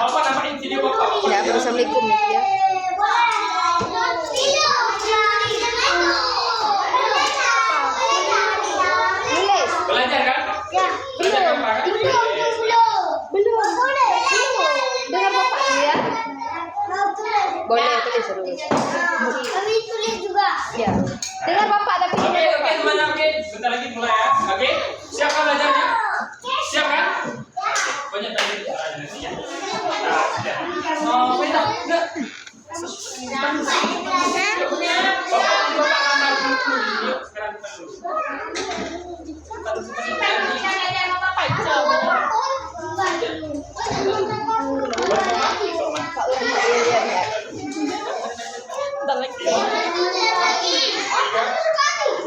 Bapak namain video Bapak. Ya, assalamualaikum ya. Nulis. Belajar kan? Ya, Belajar belum. Bapak kan? Belum. Dengar Bapak dulu ya. Boleh tulis dulu. Kami tulis juga. Ya. Dengar Bapak tapi Oke, dengar oke Bapak. semuanya oke. Bentar lagi mulai ya. Oke. Siap kan belajarnya? Siap kan? Banyak tadi nanti ya. Nah, sudah. Oh, beda. Enggak. Bapak kamar dulu. Yuk, sekarang kita dulu. Pak Uri lihat ya. Bentar lagi. 3,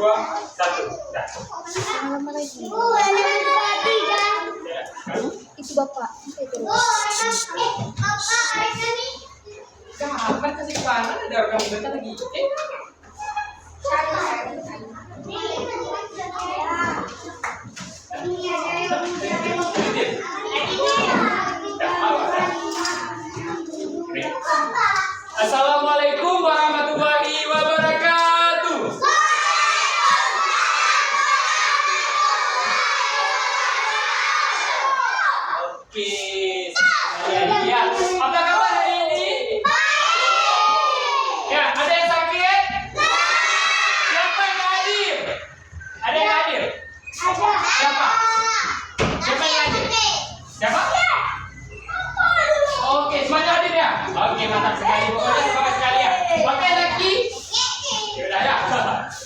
2, 1. Dah. Lama lagi. Ya. Itu Bapak. Itu. Kapan kasih panas ada kamu bentar lagi. Oke. Assalamualaikum warahmatullahi wabarakatuh. Oke. Ya, apa kabar hari ini? Ya, ada yang sakit? Siapa yang hadir? Ada yang hadir? Siapa? Siapa yang hadir? Siapa? Oke, semuanya hadir ya? Oke, mantap sekali. Pokoknya semangat sekali ya. Oke, lagi. Yaudah ya.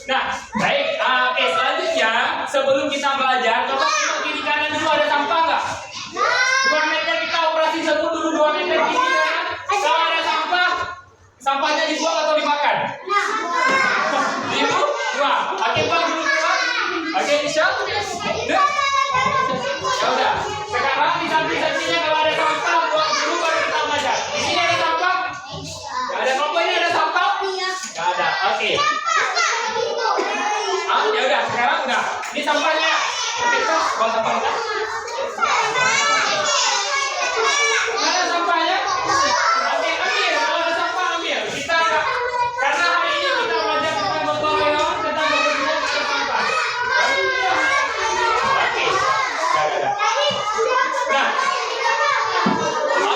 Nah, baik. Oke, selanjutnya sebelum kita belajar, coba tengok kiri kanan dulu ada sampah nggak? 2 meter kita operasi sebut dulu 2 meter kiri kanan. Kalau ada sampah, sampahnya dibuang atau dimakan? Dibuang. Oke, buang dulu buang. Oke, siap? Ya udah. Sekarang di samping-sampingnya kalau ada sampah, buang dulu baru kita belajar. Di sini ada sampah? Nggak ada. Kelompok ini ada sampah? Nggak ada. Oke. Ya udah. Sekarang udah. Ini sampahnya. Oke, kita buang sampah kita. Ada sampahnya? Oke, ambil. Kalau ada sampah ambil. Kita karena hari ini kita belajar tentang gotong royong, tentang berguna dengan sampah. Oke. Ada. Nah,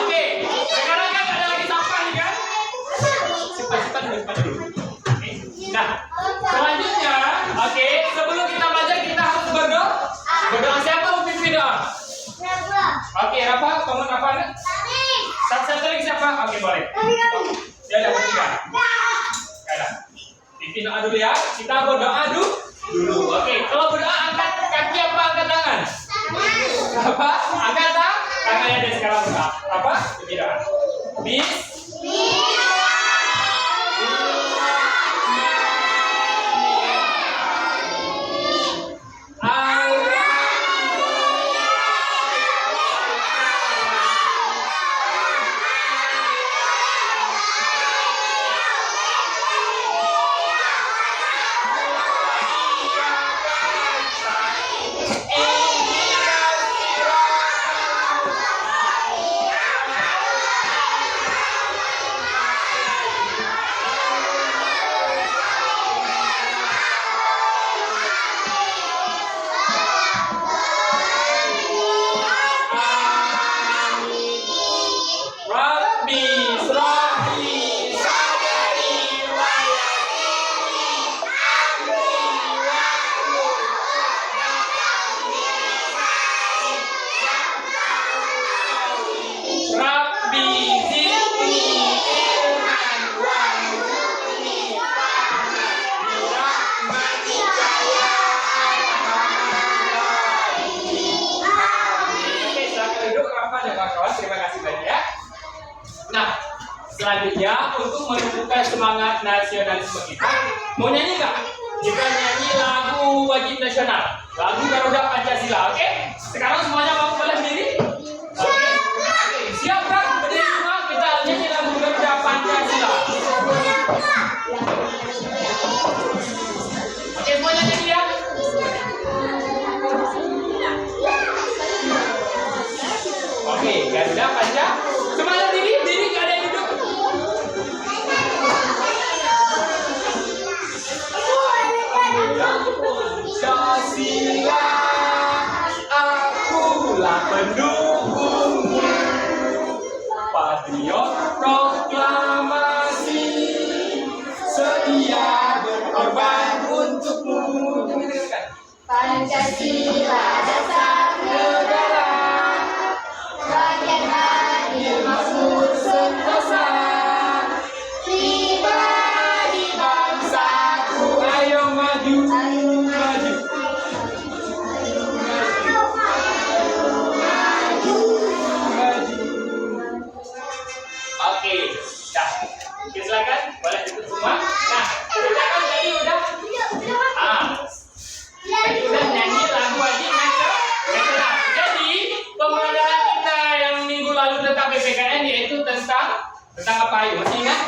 oke. Sekarang kan ada lagi sampah nih kan? Simpan dulu. Oke. Nah, selanjutnya, oke. Sebelum kita belajar kita harus berdoa. Berdoa siapa memimpin doa? Oke, Rafa, kamu Rafa kan? Satu lagi siapa? Oke, boleh. Ya udah bertiga. Ya udah. Pimpin doa dulu ya. Kita berdoa dulu. Oke, kalau berdoa angkat kaki apa angkat tangan? Apa? Angkat tangannya dari sekarang berdoa. Apa? Pimpin doa. Rabbi Srahli Sadari wa Yassirli Amri Wahlul 'uqdatam Rabbi zidni ilman warzuqni fahman birahmatika ya arhamar rahimin. Oke, silakan duduk Rafa dan kawan-kawan. Terima kasih banyak ya. Nah, selanjutnya untuk menumbuhkan semangat nasionalisme kita, mau nyanyi nggak? Kita nyanyi lagu wajib nasional, lagu Garuda Pancasila. Oke? Sekarang semuanya mau boleh berdiri? Oke. Siap kan? Berdiri semua. Kita nyanyi lagu Garuda Pancasila. Oke, semuanya nyanyi ya. Oke, Garuda Pancasila. Tentang apa ayo? Masih ingat?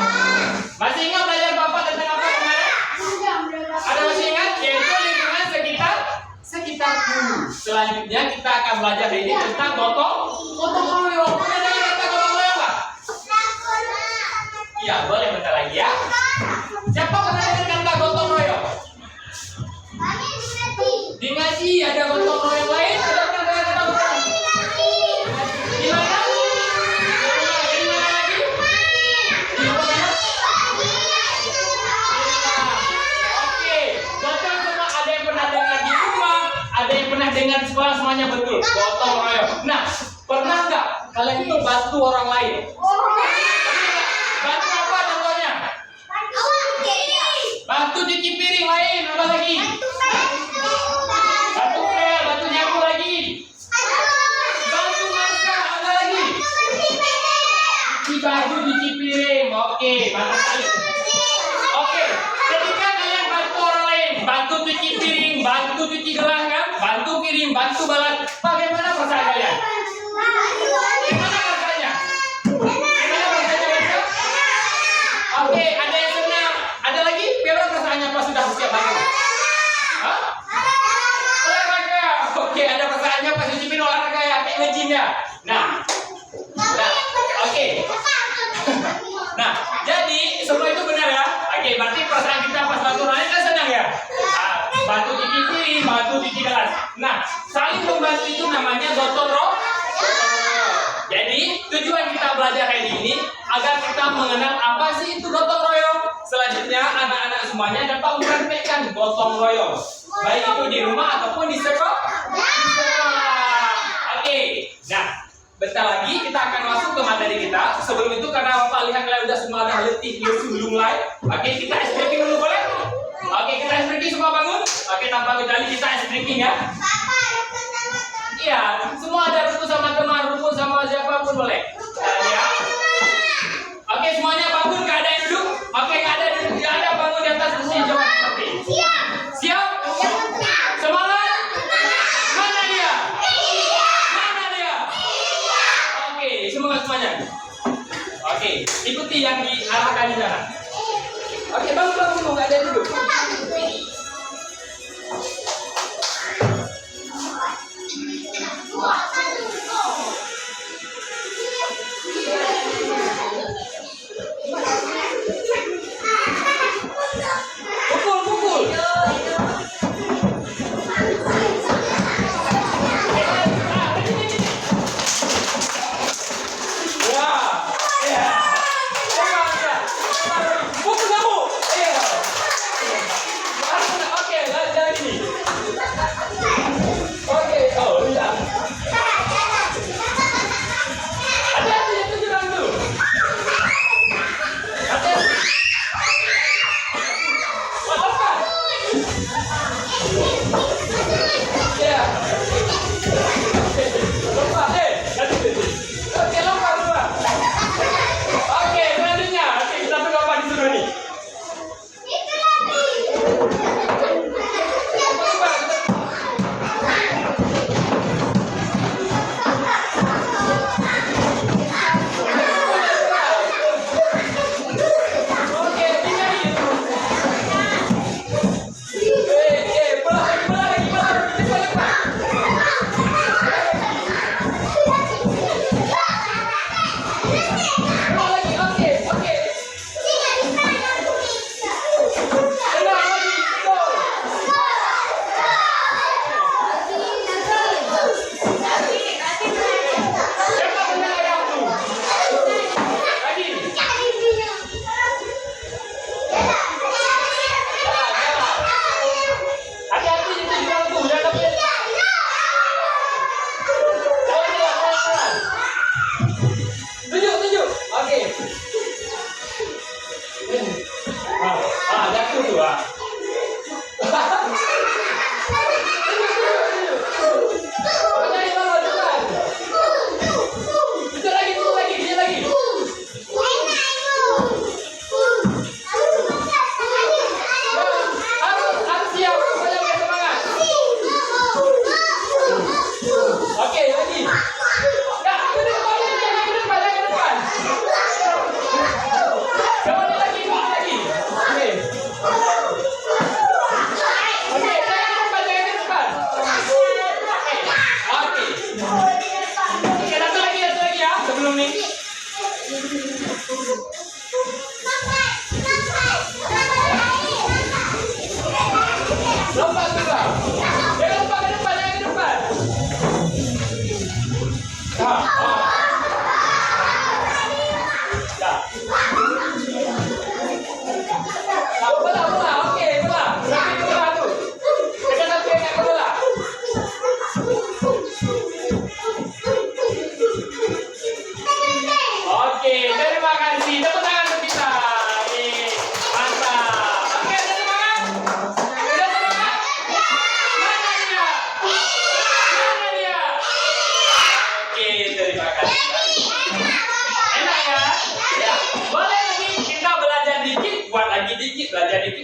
Masih ingat belajar Bapak tentang apa kemarin? Ada masih ingat? Yaitu lingkungan sekitarku. Selanjutnya kita akan belajar hari ini tentang gotong royong. Pernah dengar kata gotong royong nggak? Iya, boleh bentar lagi ya. Siapa pernah dengar kata gotong royong? Di ngaji ada gotong royong lain. Ada pernah dengar kata gotong royong? Di mana? Di mana lagi? Di mana? Oke, gotong semua ada yang pernah dengar di rumah, ada yang pernah dengar di sekolah, semuanya betul. Gotong royong. Nah, pernah nggak kalian itu bantu orang lain? Bantu apa contohnya? Bantu cuci piring lain, apa lagi? Bantu pel, bantu nyapu lagi. Bantu masak, apa lagi? Cuci baju, cuci piring. Oke, mantap sekali. Oke, ketika kalian bantu orang lain, bantu cuci piring, bantu cuci gelas kan, bantu kirim, bantu balas, bagaimana perasaan kalian? Gimana perasaannya? Gimana perasaannya? Oke, ada yang senang. Ada lagi? Bagaimana perasaannya pas sudah siap bangun? Hah? Olahraga. Oke, ada perasaannya pas cuci piring olahraga ya, kayak nge-gym ya. Nah, oke. Nah, jadi semua itu benar ya. Oke, berarti perasaan kita pas bantu orang lain kan senang ya. Bantu cuci piring, bantu cuci gelas. Nah, saling membantu itu namanya gotong royong. Jadi tujuan kita belajar hari ini agar kita mengenal apa sih itu gotong royong. Selanjutnya anak-anak semuanya dapat mempraktekkan gotong royong, baik itu di rumah ataupun di sekolah. Oke, nah bentar lagi kita akan masuk ke materi kita. Sebelum itu karena Bapak lihat kalian udah semua ada letih, lesu, mulai. Oke, kita ice breaking dulu boleh? Oke, kita ice breaking semua bangun. Oke, tanpa kecuali kita ice breaking ya. Iya, semua ada rukun sama teman, rukun sama siapapun boleh. Ya. Oke, semuanya bangun, gak ada yang duduk. Oke, gak ada duduk, gak ada bangun di atas kursi. Coba. Oke. Siap? Semangat? Mana dia? Mana dia? Oke, semangat semuanya. Oke, ikuti yang diarahkan di sana. Oke, bangun, gak ada yang duduk. Pukul. Pukul kamu. Oke, lagi ini. Oke, oh iya.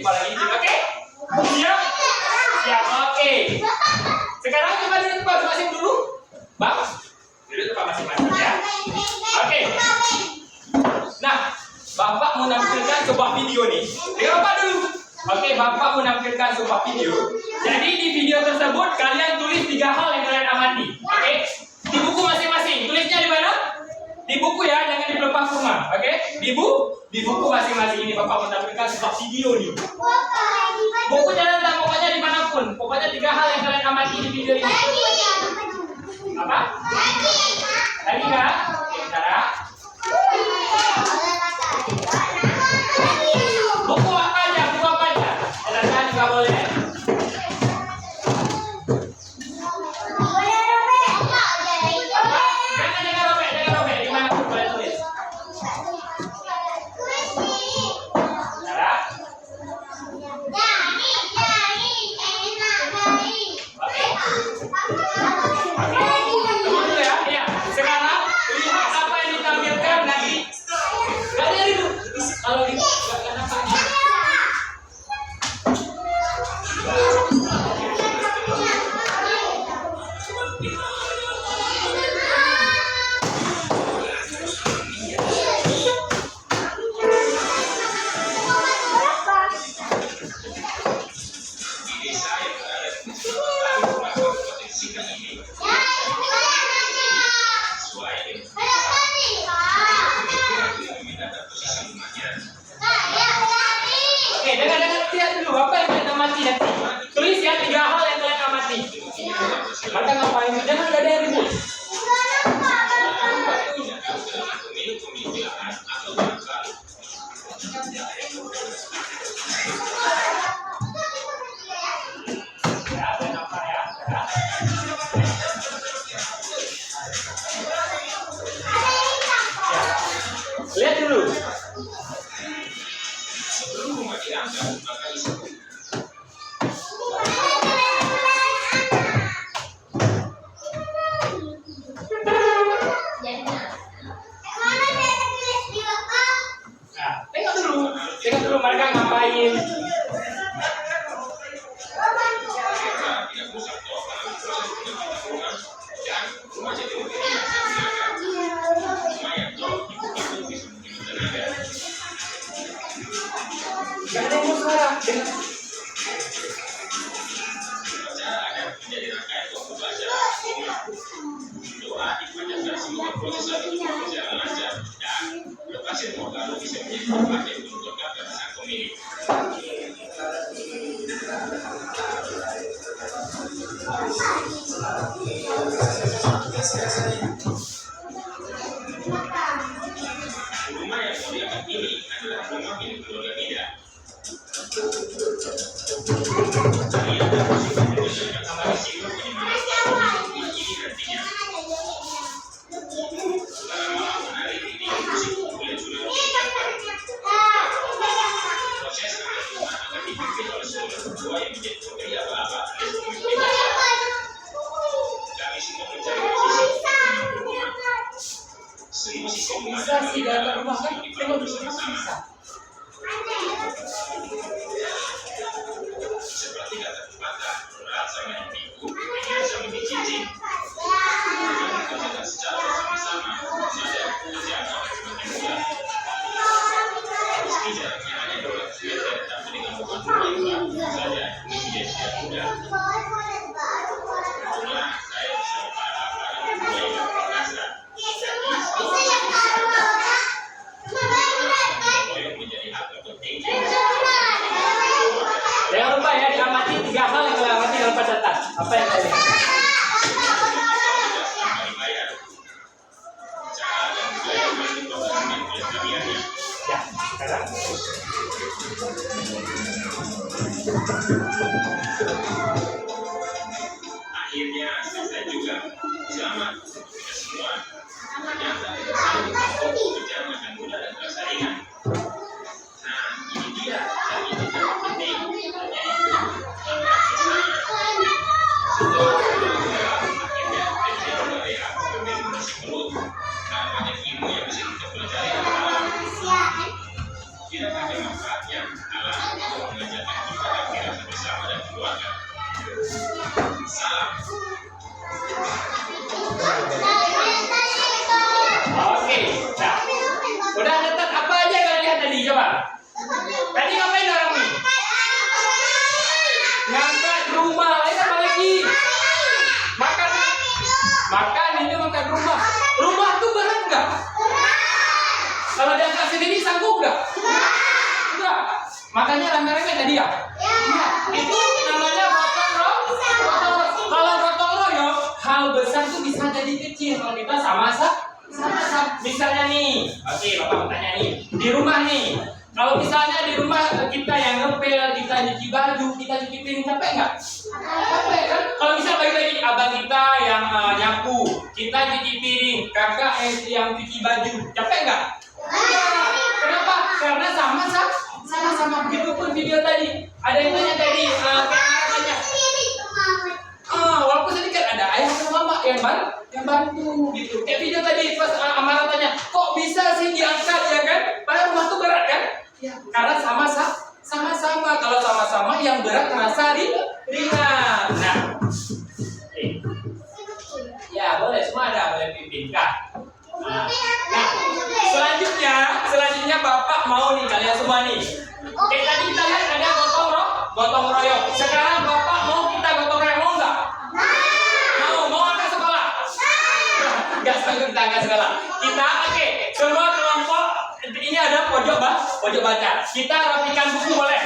kepala gigit. Oke? Siap? Siap. Oke. Sekarang coba duduk tempat masing-masing dulu. Bang, duduk tempat masing-masing ya. Oke. Nah, Bapak menampilkan sebuah video nih. Dengar Bapak dulu. Oke, Bapak menampilkan sebuah video. Jadi di video tersebut kalian tulis 3 hal yang kalian amati. Oke? Di buku masing-masing. Tulisnya di mana? Di buku ya, jangan di pelepah rumah. Oke? Di buku masing-masing ini Bapak menampilkan sebuah video nih. Buku jangan pokoknya dimanapun. Pokoknya 3 hal yang kalian amati di video ini. Apa? Lagi nggak? Cara? Buku apa aja? Buku apa aja? Ada juga boleh. Jangan robek. Gimana pun boleh tulis. Cara? Tunggu dulu ya. Iya. Sekarang lihat apa yang ditampilkan nanti. Kalian itu kalau di nggak nampak. Oke, dengar lihat dulu apa yang kalian amati nanti. Tulis ya 3 hal yang kalian amati. Maka ngapain? Jangan ada yang ribut. Ya, dan apa ya? Lihat dulu. Nah, tengok dulu mereka ngapain. Gak ada yang suara. Rumah yang mau diangkat ini adalah rumah milik keluarga Ida. Bisa sih dalam rumah kan tengok dulu bisa. Seperti kata pepatah, berat sama ibu, ringan sama dicicing. Kita secara bersama-sama, sadar kerjaan semakin mudah. Meski jaraknya hanya 200 meter, tapi dengan beban yang baru saja menjadi tidak mudah. Itulah saya bersama para mulai berkasa. Jangan lupa ya diamati 3 hal yang kalian amati dalam catatan. Apa yang kalian lihat? Ya, sekarang. Akhirnya selesai juga. Selamat kita semua. Ternyata kerjaan akan mudah dan terasa ringan. Nah, ini dia yang ini yang penting. Tidak ada manfaatnya alam untuk mengajar Oke. Nah, udah nyetet apa aja yang kalian lihat tadi? Coba. Tadi ngapain orang nih? Ngangkat rumah. Lain apa lagi? Makan. Makan ini makan rumah. Rumah tuh berat nggak? Kalau diangkat sendiri sanggup nggak? Enggak. Makanya rame-rame tadi ya? Iya. Itu namanya gotong royong. Kalau gotong royong, hal besar tuh bisa jadi kecil kalau kita sama-sama. Misalnya nih, oke, Bapak mau tanya nih, di rumah nih. Kalau misalnya di rumah kita yang ngepel, kita nyuci baju, kita nyuci piring, capek nggak? Capek kan? Kalau misalnya bagi-bagi abang kita yang nyapu, kita nyuci piring, kakak yang cuci baju, capek nggak? Kenapa? Karena sama-sama begitu pun video tadi. Ada yang tanya tadi, tanya. Walaupun sedikit ada ayah sama mama yang bantu gitu. Kayak video tadi pas Amara tanya, kok bisa sih diangkat ya kan? Padahal rumah tuh berat kan? Ya, karena sama-sama. Kalau sama-sama yang berat terasa ringan. Nah, ya boleh semua ada, boleh pimpinkan. Nah, selanjutnya Bapak mau nih kalian semua nih. Oke, tadi kita lihat ada gotong royong. Sekarang Bapak mau kita gotong royong, mau nggak? Mau angkat sekolah? Nggak sanggup kita angkat sekolah. Kita oke, semua kelompok ini ada pojok baca. Kita rapikan buku boleh?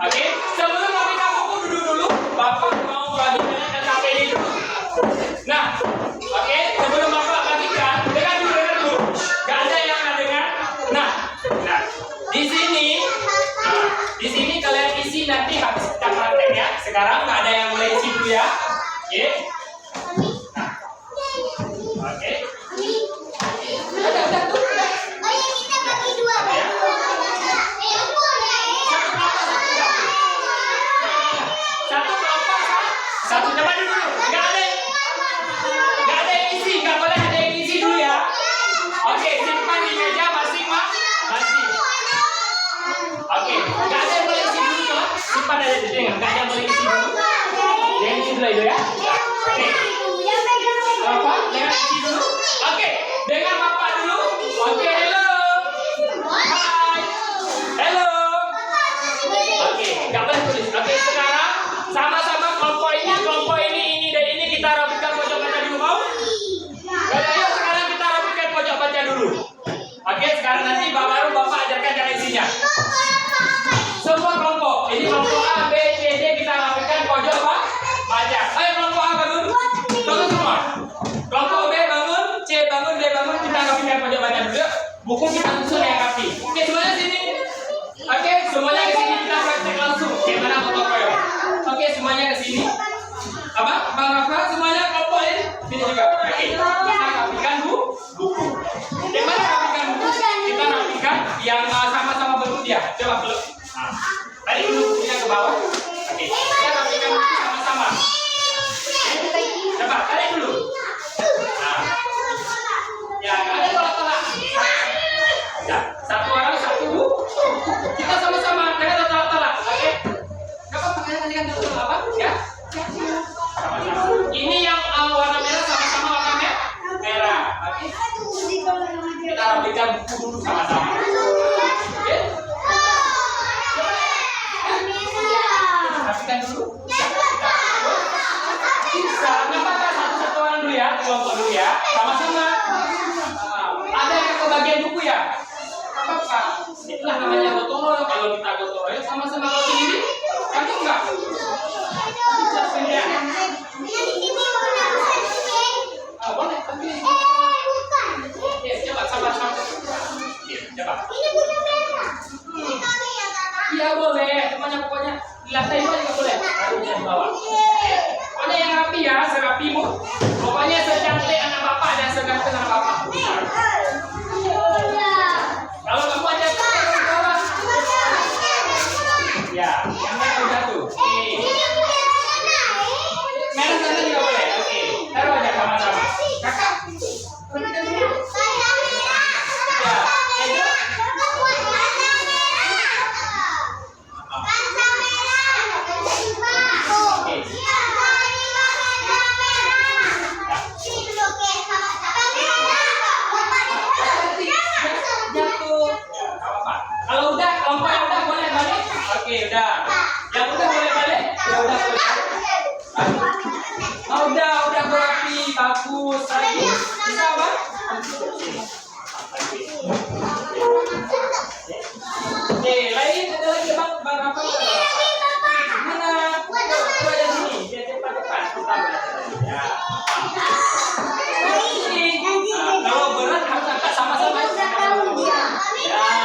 Oke, sebelum rapikan buku dulu. Bapak mau bagikan KTP dulu. Nah, oke, sebelum Bapak bagikan, dengar dulu. Nggak ada yang nggak dengar. Nah, di sini kalian isi nanti habis kita praktek ya. Sekarang nggak ada yang boleh isi dulu ya. Oke. Oke. Udah tuh. Oh ya, kita bagi dua. Satu kelompok. Satu coba dulu. Nggak ada yang isi. Nggak boleh ada yang isi dulu ya. Oke, simpan di meja masing-masing. Oke, nggak ada yang boleh isi dulu coba. Simpan aja di sini. Nggak ada yang boleh isi dulu. Yang isi dulu itu ya. Oke. Bapak, dengan isi dulu. Oke, dengan Bapak dulu. Oke, hello. Hai. Hello. Oke, nggak boleh tulis. Oke, sekarang sama-sama kelompok ini dan ini kita rapikan pojok baca dulu mau? Ayo sekarang kita rapikan pojok baca dulu. Oke, sekarang nanti baru Bapak ajarkan cara isinya. Semua kelompok. Ini kelompok A, B, C, D kita rapikan pojok baca. Ayo kelompok A bangun. Bangun semua. Kelompok B bangun, C bangun, D bangun. Kita rapikan pojok baca dulu. Buku kita susun yang rapi. Oke, semuanya sini. Oke, semuanya ke sini kita praktek langsung. Gimana gotong royong? Oke, semuanya ke sini. Apa? Bang Rafa, semuanya kelompok ini. Sini juga. Oke, kita rapikan buku. Gimana rapikan buku? Kita rapikan yang sama-sama bentuk dia. Coba belum. Nah, tadi bukunya ke bawah. Oke, kita rapikan buku sama-sama. Coba, tarik dulu. Nah, ya nggak ada tolak-tolak. Ya, satu orang satu buku. Kita sama-sama, jangan tolak-tolak. Oke? Nggak apa-apa, kalian tolak apa? Ya? Sama-sama. Ini yang warna merah sama-sama warna merah. Oke? Kita rapikan buku dulu sama-sama. Oke? Rapikan dulu. Bisa, nggak apa-apa, satu-satu orang dulu ya, kelompok dulu ya, sama-sama. Ada yang kebagian buku ya? Apa-apa, itulah namanya gotong royong. Kalau kita gotong royong sama-sama kalau sendiri, kamu enggak? Bisa sendiri. Boleh, tapi coba sama-sama. Coba. Iya boleh, semuanya pokoknya di lantai bawah juga boleh. Harusnya di bawah. Pokoknya yang rapi ya, serapimu. Pokoknya secantik anak bapak dan seganteng anak bapak. Kalau kamu aja ke bawah. Ya, yang merah udah tuh. Merah sana juga boleh. Oke, taruh aja sama-sama. Kakak Oke, lain ada lagi bang apa? Mana? Coba dari sini, biar cepat-cepat kita belajar. Ya. Kalau berat harus angkat sama-sama. Ya.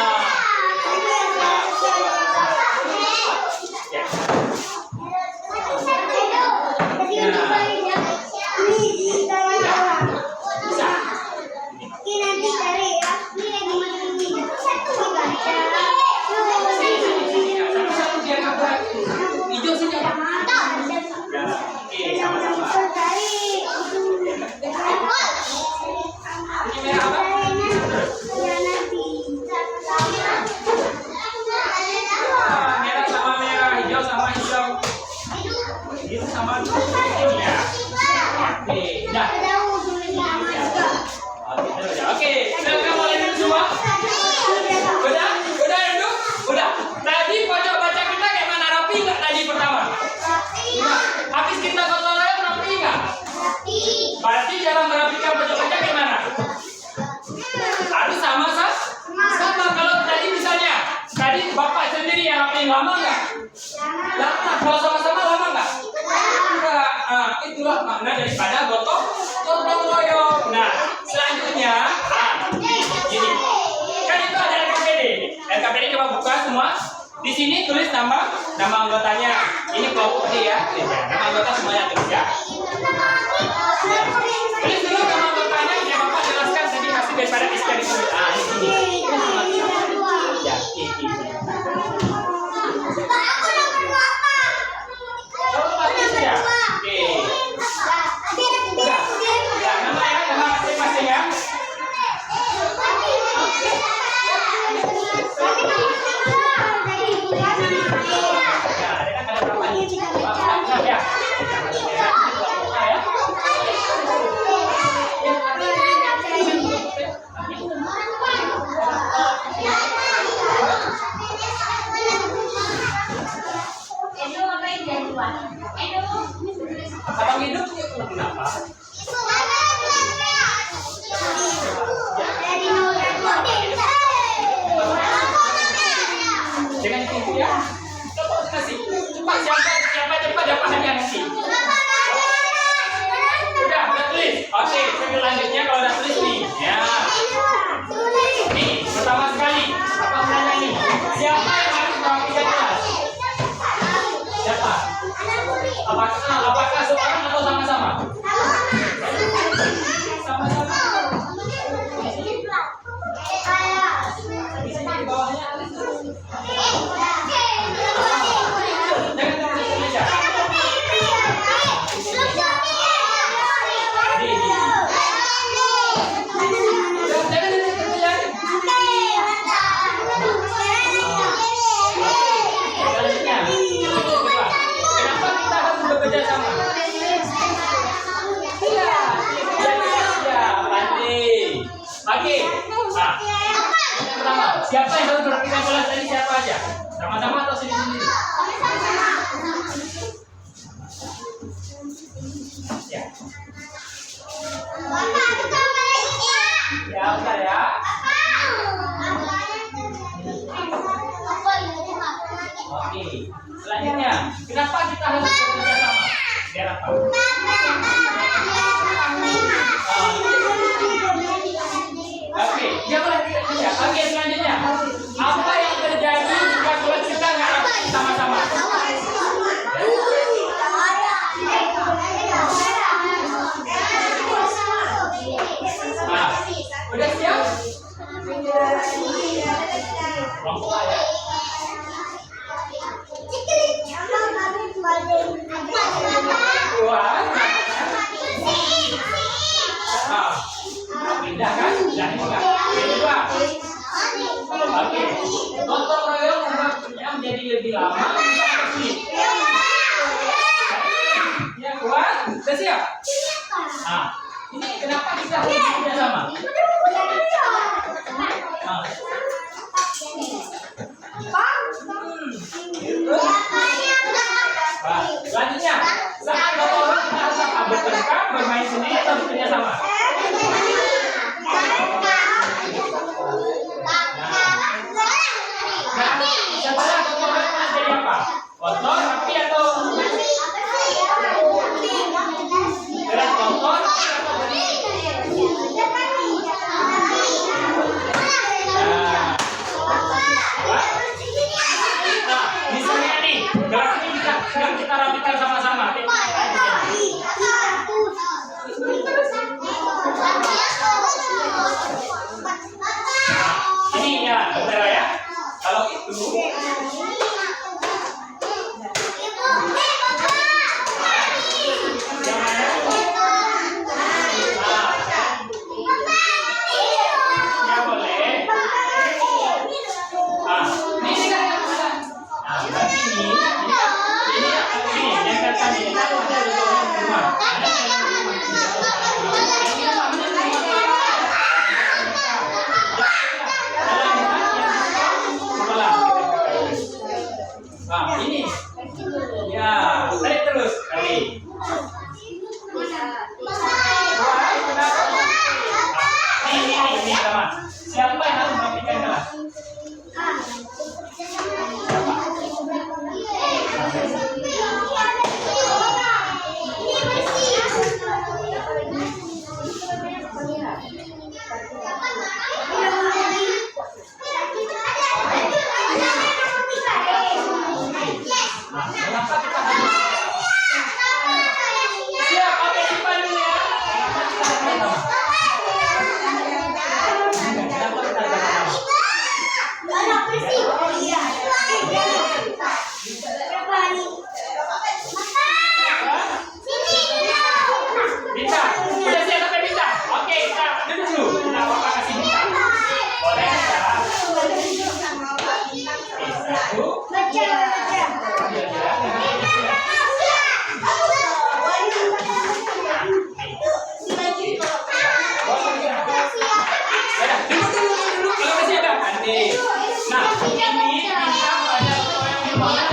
Berarti cara merapikan pojok-pojok gimana? Harus sama. Kalau tadi misalnya, tadi bapak sendiri yang rapiin lama nggak? Lama. Kalau sama-sama lama nggak? Enggak. Itulah makna daripada gotong royong. Nah, selanjutnya, gini. Kan itu ada LKPD. LKPD coba buka semua. Di sini tulis nama anggotanya. Ini kelompok D ya. Nama anggota semuanya tulis ya. Tulis dulu nama anggotanya, biar bapak jelaskan tadi hasil daripada SK di sini. Di sini. Ya, ini. Oh, pasti ya. Oke. Ya, nama masing-masing ya. Abang hidup kenapa? Jangan ditunggu ya. Coba kasih. Cepat siapa cepat dapat hadiah nanti. Udah tulis. Oke, selanjutnya kalau udah tulis nih. Ya. Nih, pertama sekali. Apa nanya ini? Siapa yang harus merapikan kelas? Siapa? Apakah seorang atau sama-sama? Sama-sama. Di sini di bawahnya ada. Jangan meja. Oke. Nah, pertama, siapa yang harus merapikan kelas tadi? Siapa aja? Sama-sama atau sendiri-sendiri? Ya. Ya, bentar ya. Oke. Selanjutnya, kenapa kita harus bekerja sama? Biar apa? Oke, jangan ya. Oke, selanjutnya. Apa yang terjadi jika kelas kita nggak rapi sama-sama? Nah, udah siap? Kelompok ya. Pindah kan? Pindah juga. Kedua. Oke. Gotong royong membuatnya menjadi lebih lama. Ya, kuat. Sudah siap? Nah, ini kenapa kita harus bekerja sama? Selanjutnya, saat gotong royong kita harus apa? Bertengkar, bermain sendiri atau bekerja sama? Kotor, rapi atau beras kotor atau bersih? Nah, misalnya nih, gelas ini kita rapikan sama-sama. Ini ya, saudara ya. Kalau itu yang mana? Ya boleh. Ini kan berarti ini yang kata ini ada rumah. Nah, ini ya, tarik terus kali. Ini sama. Siapa yang harus merapikan gelas? Kenapa kita harus? Siap, oke, simpan dulu ya. Kenapa kita harus Bita, udah siap sampai Bita? Oke, kita duduk dulu. Kita apa kasih Bita? Boleh Bita? Nah, ini kita ada orang yang mana?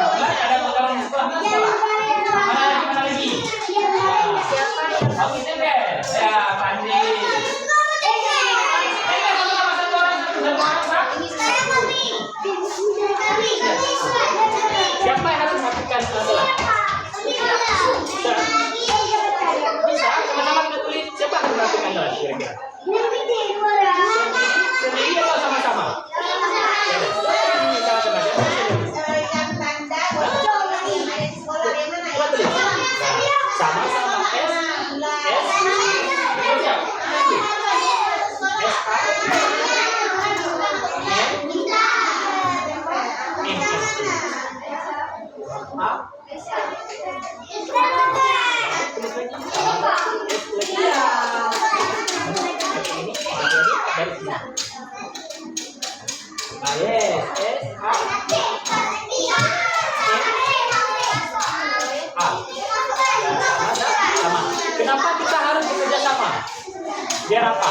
Kalau yang ada orang yang sekolah mana lagi? Oke deh, ya Pandi. Sama satu orang satu. Siapa yang harus melakukan setelah? Bisa, sama-sama kita tulis. Siapa yang melakukan kira-kira? Sendiri atau sama-sama? Sama-sama Kenapa kita harus bekerja sama? Biar apa?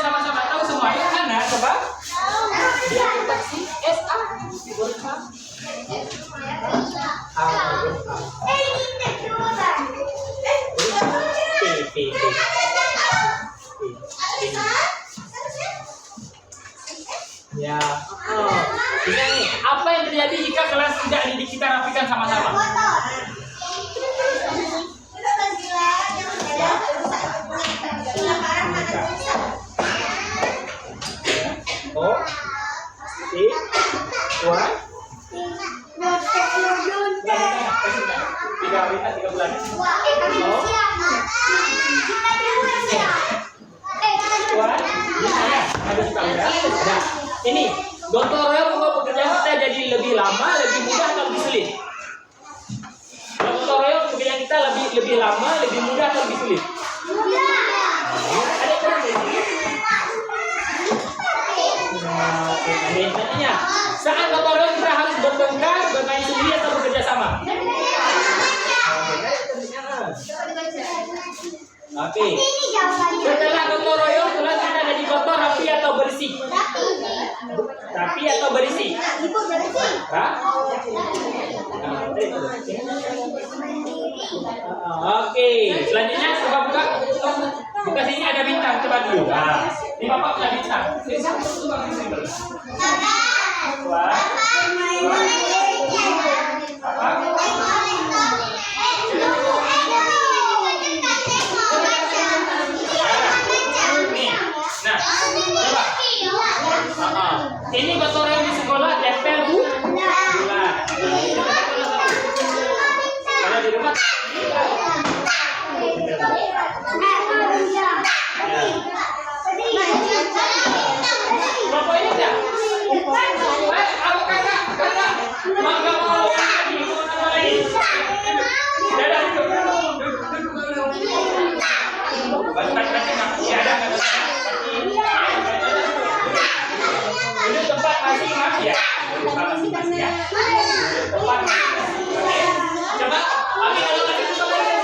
Sama-sama tahu semuanya kan? Nah, coba. Ya, bisa nih. Apa yang terjadi jika kelas tidak kita rapikan sama-sama? Oh, Wah. 3 bulan. Ini Gotong royong membuat pekerjaan kita jadi lebih lama, lebih mudah atau lebih sulit? Gotong royong pekerjaan kita lebih lama, lebih mudah atau lebih sulit? Ada yang tanya, saat gotong royong kita harus bertengkar, bermain sendiri atau bekerja sama? Oke. Ini jawabannya. Setelah gotong royong, kelas kita jadi kotor, rapi atau bersih? Rapi atau bersih? Ibu bersih. Hah? Oke, selanjutnya coba buka. Buka sini ada bintang, coba dulu. Nah, ini bapak punya bintang. Ini satu buka di sini. Wah. Ini gotong royong di sekolah tempel bulan. Kalau di rumah bapak ini enggak? Apa kakak? Mangga mau lagi, mau apa lagi? Dadah. Ya ada. Ini tempat masing-masing ya. Tempat masing-masing ya. Tempat masing-masing. Oke. Coba, Abi kalau lagi itu enggak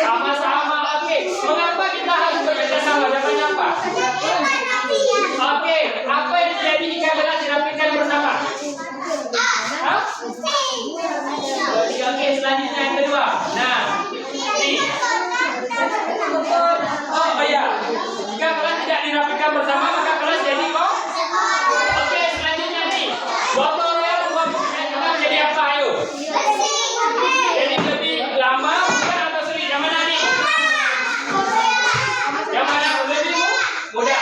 Sama-sama, oke. Mengapa kita harus bekerja sama? Jawabannya apa? Oke, selanjutnya yang kedua. Nah, ini. Oh ya, jika kelas tidak dirapikan bersama maka kelas jadi kok. Oke, selanjutnya nih. Botol yang jadi apa ayo? Jadi lebih lama bukan atau sulit? Yang mana nih? Yang mana lebih mudah?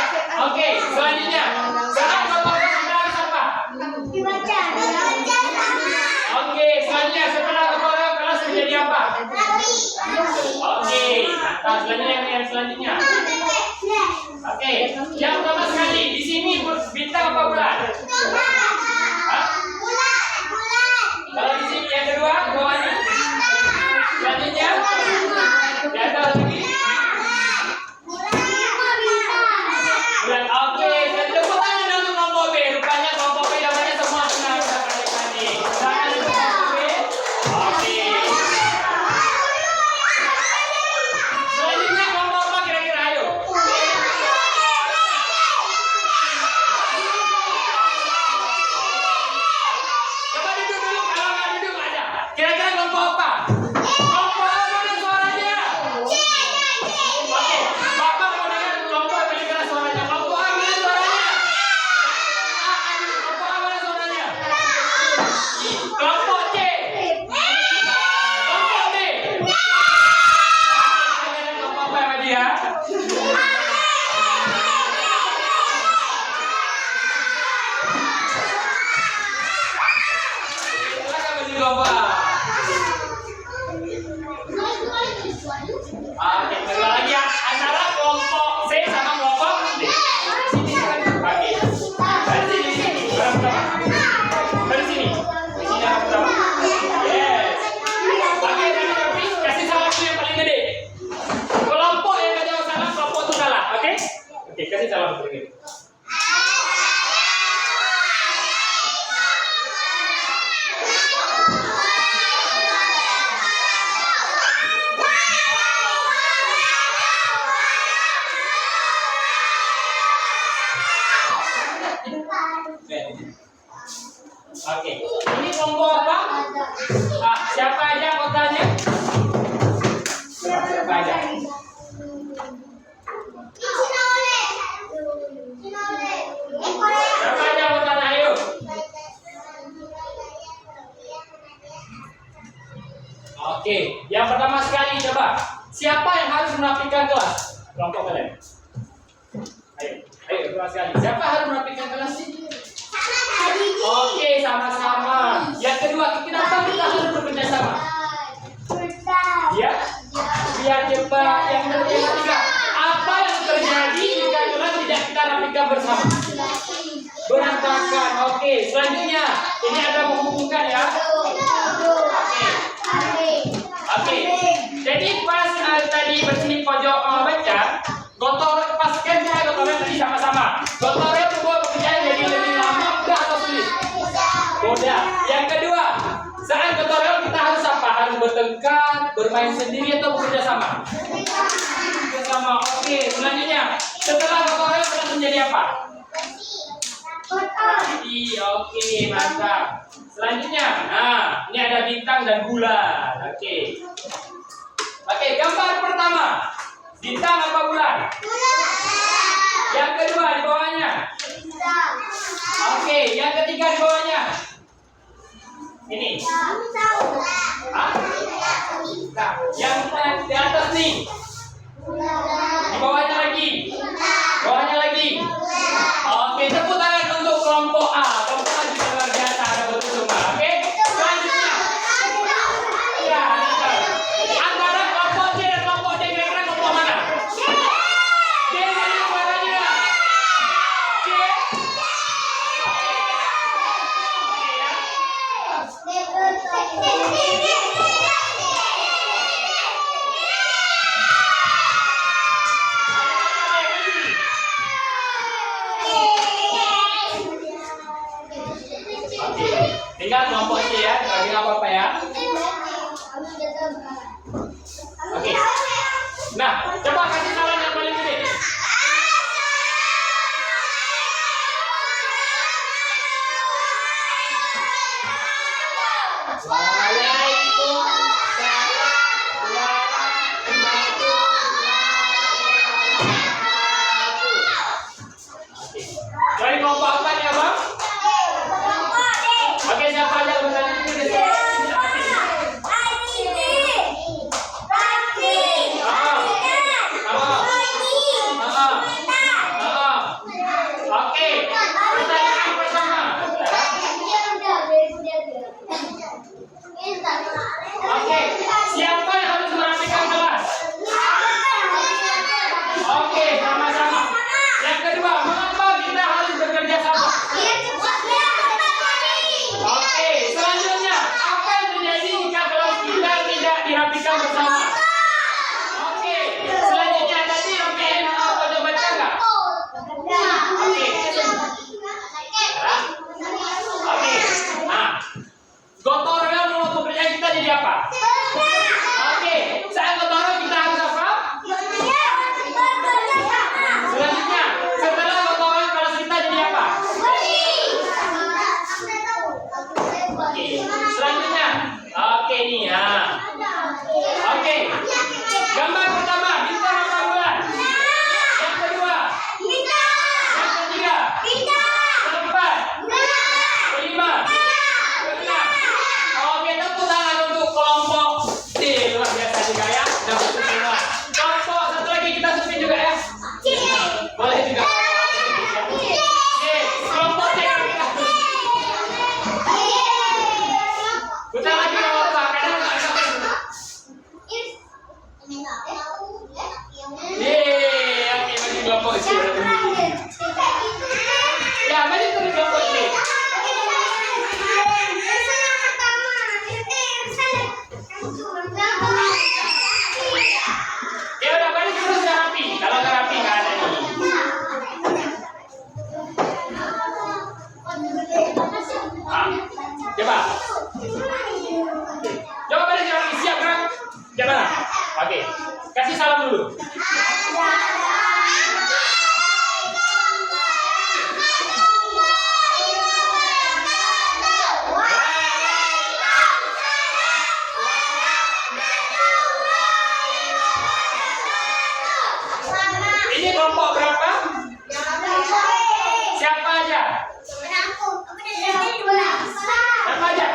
Oke, selanjutnya. Sekarang botolnya kita harus apa? Oke, selanjutnya setelah botolnya kelas menjadi apa? Oke, mantap. Selanjutnya yang selanjutnya. Oke, yang pertama sekali di sini bintang apa bulan? Hah? Kalau di sini yang kedua bawah ini. Selanjutnya di atas lagi. Bulan. Oke, tepuk tangan untuk kelompok B. Rupanya kelompok B namanya semua benar adik-adik. Tangan untuk kelompok B. Oke. Selanjutnya kelompok apa kira-kira ayo? Coba duduk dulu, kalau nggak duduk ada. Kira-kira kelompok apa? Kelompok A mana suaranya? Oke, Bapak mau dengar kelompok yang keras suaranya. Kelompok A mana suaranya? Kelompok A mana suaranya? Kelompok C. Kelompok B. Kelompok apa yang dia? Silakan bagi kelompok A. Oke, kedua lagi ya. Antara kelompok C sama kelompok D. Sini kan bagi. Dari sini, barang pertama. Dari sini. Di sini yang pertama. Yes. Oke, tapi kasih salam dulu yang paling gede. Kelompok yang gak jawab salam, kelompok itu kalah. Oke? Oke, kasih salam paling gede. Oke, ini kelompok apa? Siapa aja anggotanya? Siapa aja? Siapa aja anggotanya? Ayo. Oke, yang pertama sekali coba. Siapa yang harus merapikan kelas? Kelompok kalian. Ayo, pertama sekali. Siapa harus merapikan kelas sih? Oke, sama-sama. Yang kedua, kenapa kita harus bekerja sama? Ya, biar cepat. Yang ketiga, apa yang terjadi jika kelas tidak kita rapikan bersama? Berantakan. Oke, selanjutnya ini ada menghubungkan ya. Oke. Jadi pas tadi bersih pojok baca, gotol pas kan dia gotolnya tadi sama-sama. Gotolnya membuat pekerjaan jadi lebih lama, mudah atau sulit? Mudah. Yang kedua, saat gotol kita harus apa? Harus bertengkar, bermain sendiri atau bekerja sama? Bersama. Oke. Selanjutnya, setelah gotol kita menjadi apa? Oke, mantap. Selanjutnya, nah ini ada bintang dan bulan. Oke. Oke, gambar pertama. Bintang apa bulan? Yang kedua di bawahnya. Oke, yang ketiga di bawahnya. Ini. Hah? Nah, yang di atas nih. Di bawahnya lagi. Bawahnya lagi. Oke, tepuk tangan untuk kelompok A. Kelompok A juga luar biasa, ada betul semua. Oke, selanjutnya. Ya, antara kelompok C dan kelompok D kira-kira kelompok mana? D dari suaranya. C. Tinggal kelompok C ya, lagi apa-apa ya. Oke. Nah, coba kasih salam yang paling gede. Yeay, oke, bagi kelompok C. Ya, mari ke kelompok C. Ya udah, balik terus yang rapi. Kalau nggak rapi nggak ada nih. Coba. Coba balik yang rapi. Siap kan? Coba. Oke. Kasih salam dulu. Ini kelompok berapa? Siapa aja? Siapa aja?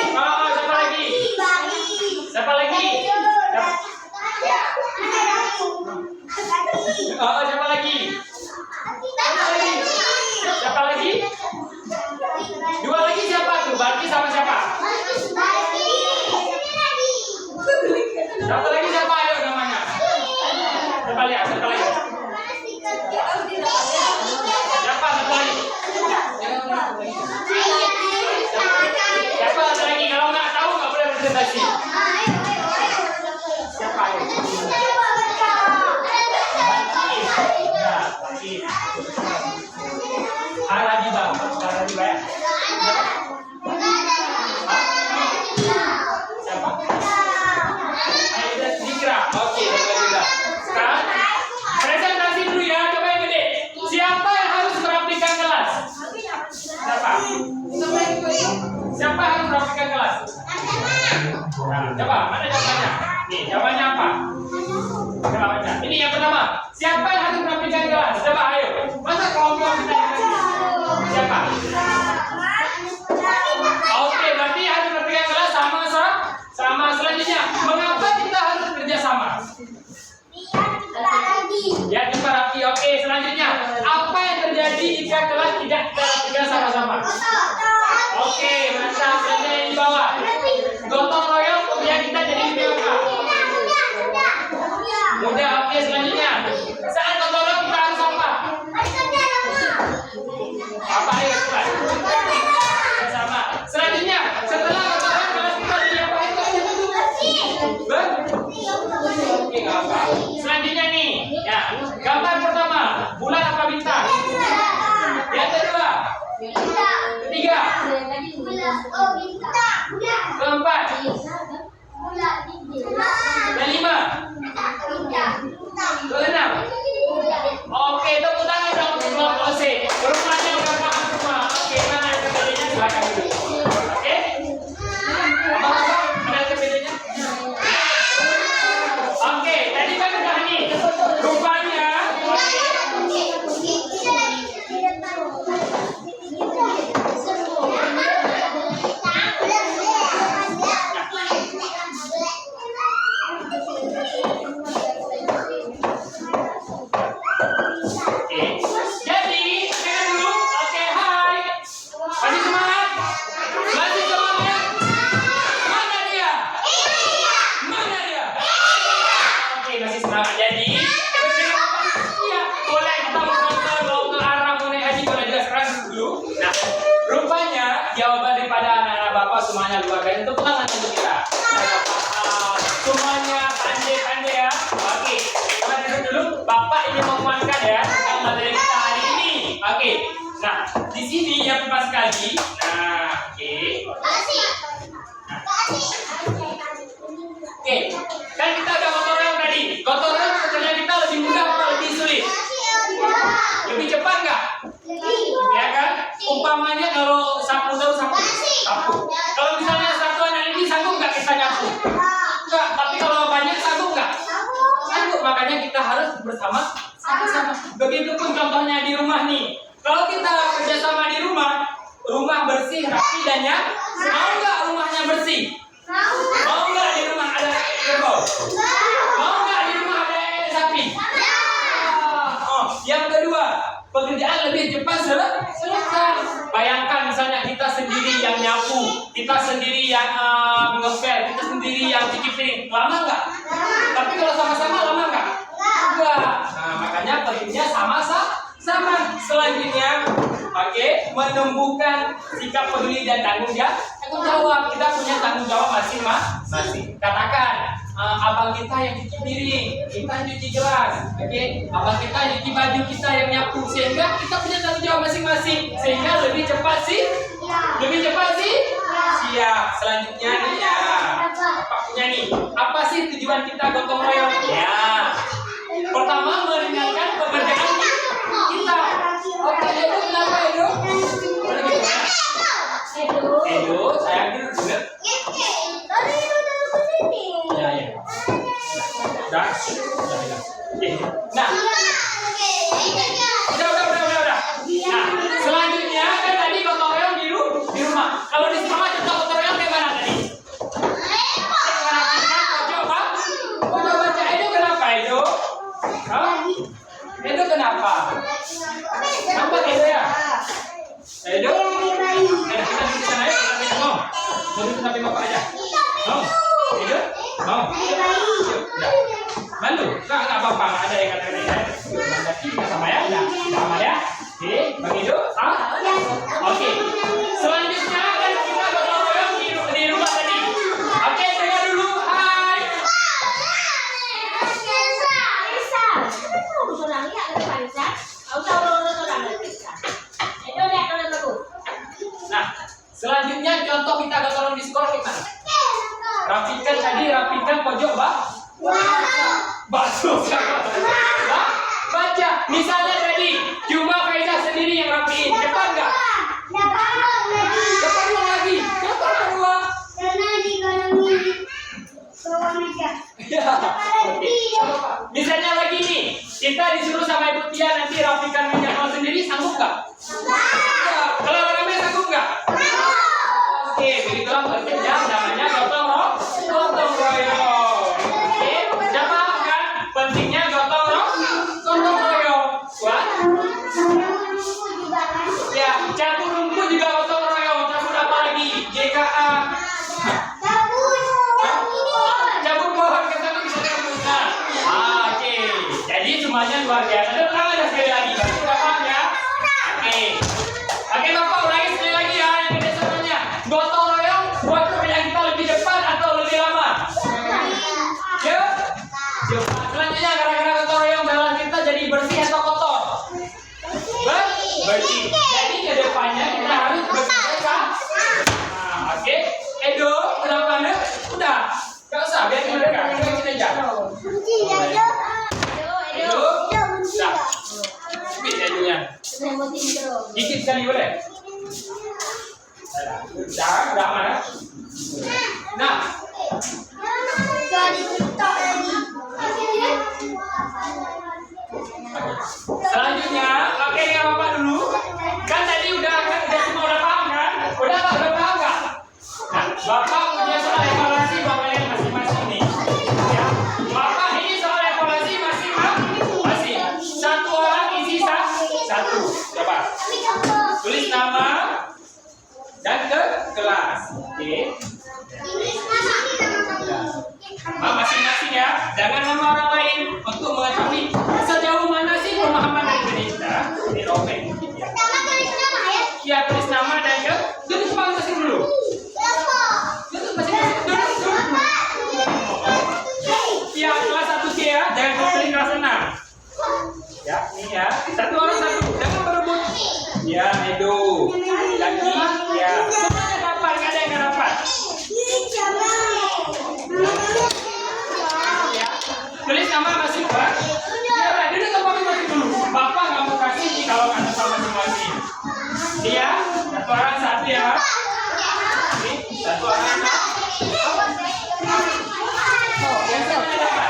Oh, siapa lagi? Siapa lagi? Oh, siapa lagi? Siapa lagi? Dua lagi siapa tuh? Baki sama siapa? Satu lagi siapa? Ayo namanya. Siapa lihat? Siapa lagi? Siapa satu lagi? Siapa satu lagi? Kalau nggak tahu nggak boleh presentasi. Siapa? Lagi bang, lagi bayar. Siapa? Aida Zikra. Oke, sudah. Sekarang presentasi dulu ya, coba yang gede. Siapa yang harus merapikan kelas? Siapa? Siapa yang harus merapikan kelas? Nah, coba, mana jawabannya? Nih, jawabannya apa? Coba baca. Ini yang pertama. Siapa yang harus merapikan kelas? Coba ayo. Masa kelompok kita siapa? Oke, berarti harus merapikan kelas sama selanjutnya. Mengapa kita harus kerjasama? Ya, kita rapi. Oke, selanjutnya. Apa yang terjadi jika kelas tidak kita sama-sama? Oke, mantap. Selanjutnya yang di bawah. Gotong royong, kemudian kita jadi apa? Mudah. Oke, selanjutnya. Saat gotong royong kita harus apa? Apa ayo cepat? Sama. Selanjutnya, setelah gotong royong kelas kita jadi apa itu? Oke, nggak apa. Selanjutnya nih, ya. Gambar pertama, bulan apa bintang? Yang kedua, ketiga, keempat, kelima, keenam. Oke, tepuk tangan dong untuk kelompok C. Rumahnya udah paham semua. Oke, mana yang bedanya silakan dulu. Oke? Apa-apa? Ada bedanya? Oke, tadi kan udah nih. Rupanya, semuanya luar biasa. Tepuk tangan untuk kita. Semuanya pandai-pandai ya. Oke, kita dulu. Bapak ini menguatkan ya tentang materi kita hari ini. Oke. Nah, di sini yang pas sekali. Nah, oke. Oke, kan kita udah gotong royong tadi. Gotong royong kerja kita lebih mudah atau lebih sulit? Lebih cepat nggak? Ya kan? Umpamanya kalau sapu sapu. Kalau misalnya satu anak ini sanggup nggak kita nyapu? Enggak. Tapi kalau banyak sanggup nggak? Sanggup. Makanya kita harus bersama sama. Begitupun contohnya di rumah nih. Kalau kita kerjasama di rumah, rumah bersih, rapi dan mau nggak rumahnya bersih? Mau nggak di rumah ada kerbau? Mau nggak di rumah ada sapi? Yang kedua, pekerjaan lebih cepat selesai. Bayangkan misalnya kita sendiri yang nyapu, kita sendiri yang ngepel, kita sendiri yang cuci piring, lama nggak? menumbuhkan sikap peduli dan tanggung jawab. Kita punya tanggung jawab masing-masing. Katakan, abang kita yang cuci piring, kita yang cuci gelas, oke? Abang kita yang cuci baju, kita yang nyapu. Sehingga kita punya tanggung jawab masing-masing. Sehingga lebih cepat sih. Siap. Selanjutnya nih ya. Apa punya nih? Apa sih tujuan kita gotong royong? Ya. Pertama, meringankan pekerjaan kita. Oke, Edo, kenapa Edo? Boleh gitu ya? Edo, sayang dulu bener. Ya. Udah. Nah, udah. Nah, selanjutnya kan tadi gotong royong di rumah. Kalau di sekolah contoh gotong royong kayak mana tadi? Pojok baca. Edo kenapa Edo? Edo kenapa? Nampak Edo ya? Edo? Kita di sana ya, kita ngomong. Mau sampai bapak aja. Mau? Edo? Mau? Malu? Enggak apa-apa, enggak ada yang kata-kata ya. Kita sama ya, sama ya. Oke, Bang Edo? Oke. Selanjutnya kan kita gotong royong di rumah tadi. Oke, dengar dulu. Hai. Nah, selanjutnya contoh kita gotong royong di sekolah gimana? Rapikan pojok basuh. Baca. Misalnya tadi cuma Faiza sendiri yang rapiin, cepat nggak? Cepat lagi. Cepat dua. Ya. Misalnya lagi nih, kita disuruh sama Ibu Tia nanti rapikan meja kalau sendiri, sanggup nggak? Ya. Kalau rame sanggup nggak? Oke, begitulah kerja namanya gotong royong. Oke, udah paham kan? Pentingnya gotong royong. Wah. Ya, cabut rumput juga gotong royong. Cabut apa lagi? JKA. Cabut pohon kita tuh bisa cabut. Oke. Jadi semuanya luar biasa. Dan ulang aja sekali lagi. Udah paham ya? Oke, Bapak ulangi sekali lagi ya yang gede semuanya. Gotong royong buat pekerjaan kita lebih cepat atau lebih lama? Yuk. Selanjutnya gara-gara gotong royong dalam kita jadi bersih atau kotor? Bersih. Jadi ke depannya kita harus bersih kan? Nah, oke. Edo, kenapa nih? Udah. Gak usah, biar mereka. Kita sini aja. Edo. Udah. Sedikit Edonya. Dikit sekali boleh? Udah aman ya? Nah. Selanjutnya, oke dengan Bapak dulu. Kan tadi udah semua udah paham kan? Udah paham nggak? Nah, Bapak punya soal evaluasi Bapaknya masing-masing nih. Ya. Bapak ini soal evaluasi masing-masing. Satu orang isi satu. Coba. Tulis nama dan ke kelas. Oke. Masing-masing ya. Jangan nama orang lain untuk mengetahui sejauh mana sih pemahaman dari kita. Ini robek. Ya, tulis nama dan ke. Tulis masing-masing dulu. Tulis masing-masing dulu. Ya, kelas 1C ya. Jangan tulis kelas 6. Ya, ini ya. Satu orang satu. Jangan berebut. Ya, Edo. Lagi. Ya. Semuanya dapat, nggak ada yang nggak dapat. Ya. Tulis nama masing-masing. Ya, duduk ke masing-masing dulu. Bapak nggak mau kasih kalau ada sama masing-masing. Dia, satu orang satu ya. Ini, satu orang satu. Yang semuanya dapat.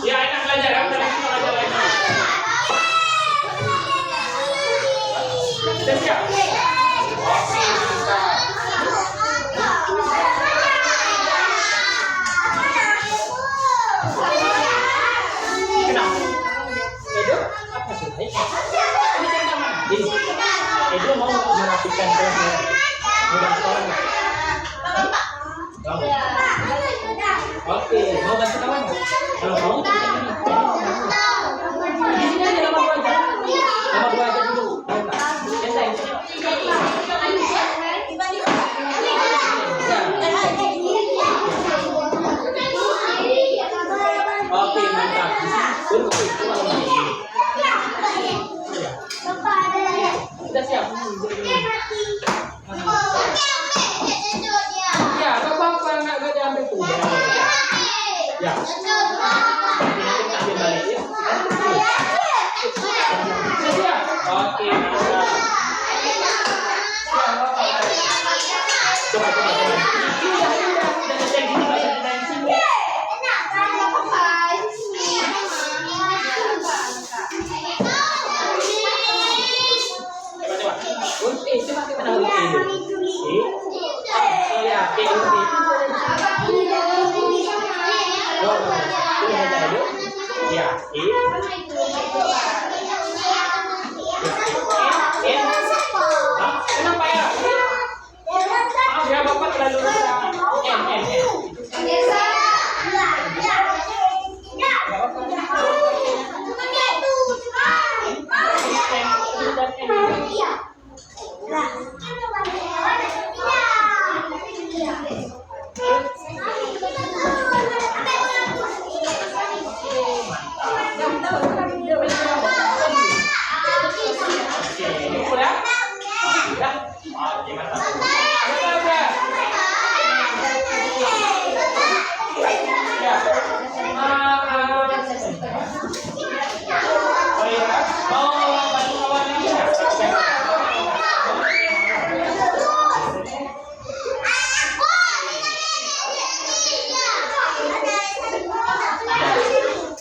Ya, enak belajar ya. Belajar lagi. Sudah siap? Oke, mantap. Kenapa? Edo, apa sih? Ini kan mana? Ini. Edo mau merapikan kelasnya. Mudah kawan. Kamu. Oke, mau bantu kawan? Kalau mau, kita ini. Di sini aja nama gua aja. Nama gua aja dulu. Tahu nggak? Santai. Oke, mantap. Tunggu, sudah siap. Ya, apa-apa nggak diambil tuh. Ya. Nanti kita ambil balik ya. Sudah siap. Oke, mantap. Coba. Udah selesai gini nggak usah ditanya sini. Coba kita tahu ini. Oh ya, ini. Ya, ini. Kenapa ya? Maaf ya, Bapak terlalu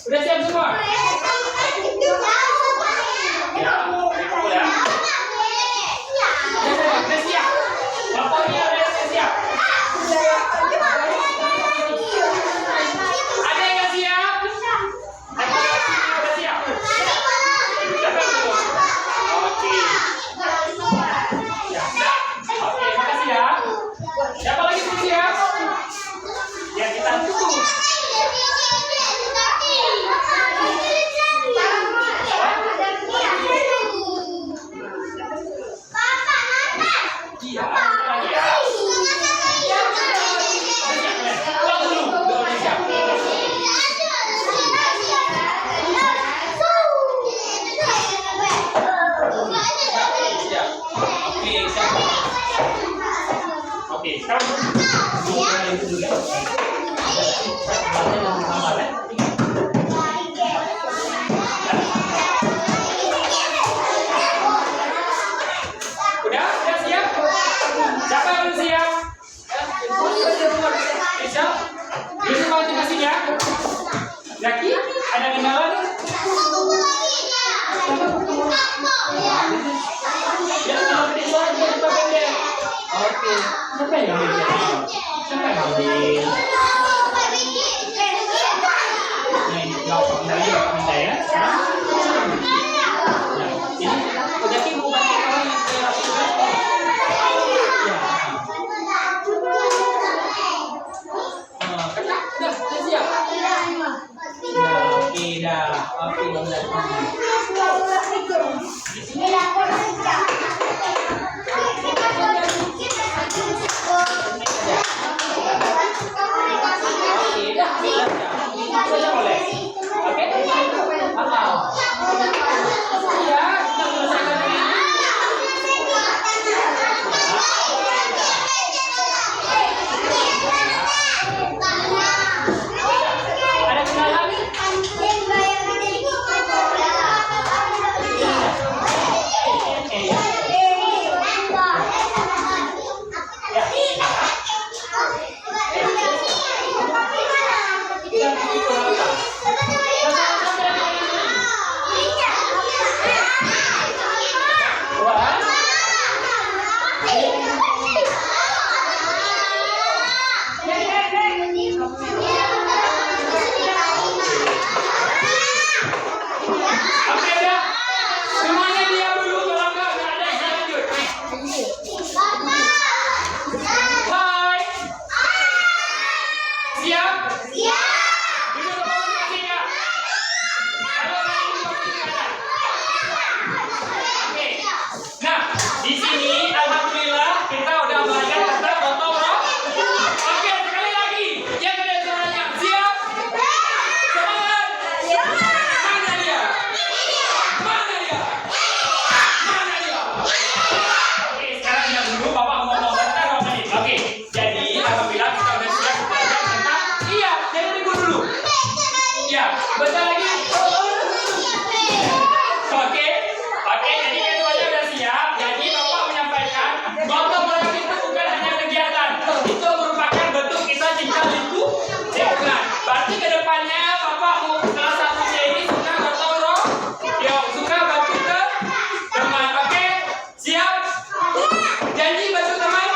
Sudah siap semua? Ya, kumpul ya. Sudah siap. Bapaknya udah siap. Ada yang nggak siap? Udah siap. Siapa yang belum? Oke. Ya, oke, makasih ya. Siapa lagi belum siap? Ya, kita tunggu. Oke, sekarang dulu ya. Udah siap? Siapa yang siap? Siap? Bisa mau dikasihnya? Zaki, ada kendala nih? Ya, kalau beri suara kita pendek. Oke, siapa yang ambil? Siapa yang ambil? Nah, ini gampang lagi ya. Nah, ini Zaki mau bantu kawan yang saya lakukan. Ya. Udah siap? Ya, oke dah. Oke, benar. Ada kendala nih? Oke. Nah, di sini alhamdulillah kita udah belajar tentang gotong royong. Oke, sekali lagi. Yang ada suaranya. Siap? Semangat. Mana dia? Mana dia? Mana dia? Oke, sekarang diam dulu. Bapak mau ngomong bentar, Bapak nih. Oke, jadi alhamdulillah kita udah siap belajar tentang. Iya, jangan ribut dulu. Iya, bentar lagi. Oke, jadi keduanya udah siap. Jadi Bapak menyampaikan gotong royong itu bukan hanya kegiatan, itu merupakan bentuk kita cinta lingkungan. Berarti kedepannya Bapak mau salah satunya ini suka gotong royong, yuk suka bantu ke teman. Oke, siap? Janji bantu teman?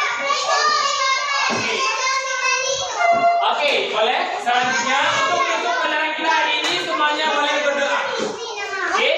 Oke, boleh. Selanjutnya untuk pelajaran kita hari ini semuanya boleh berdoa. Oke?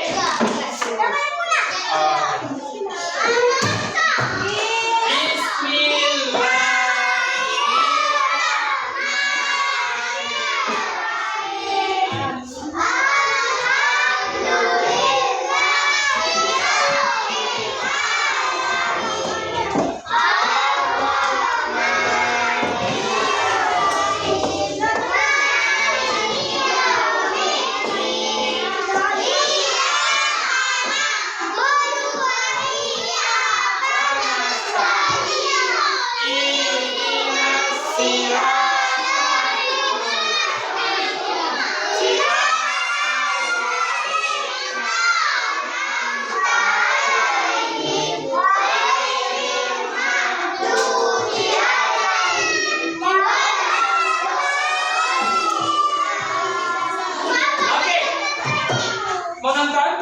Mau nonton?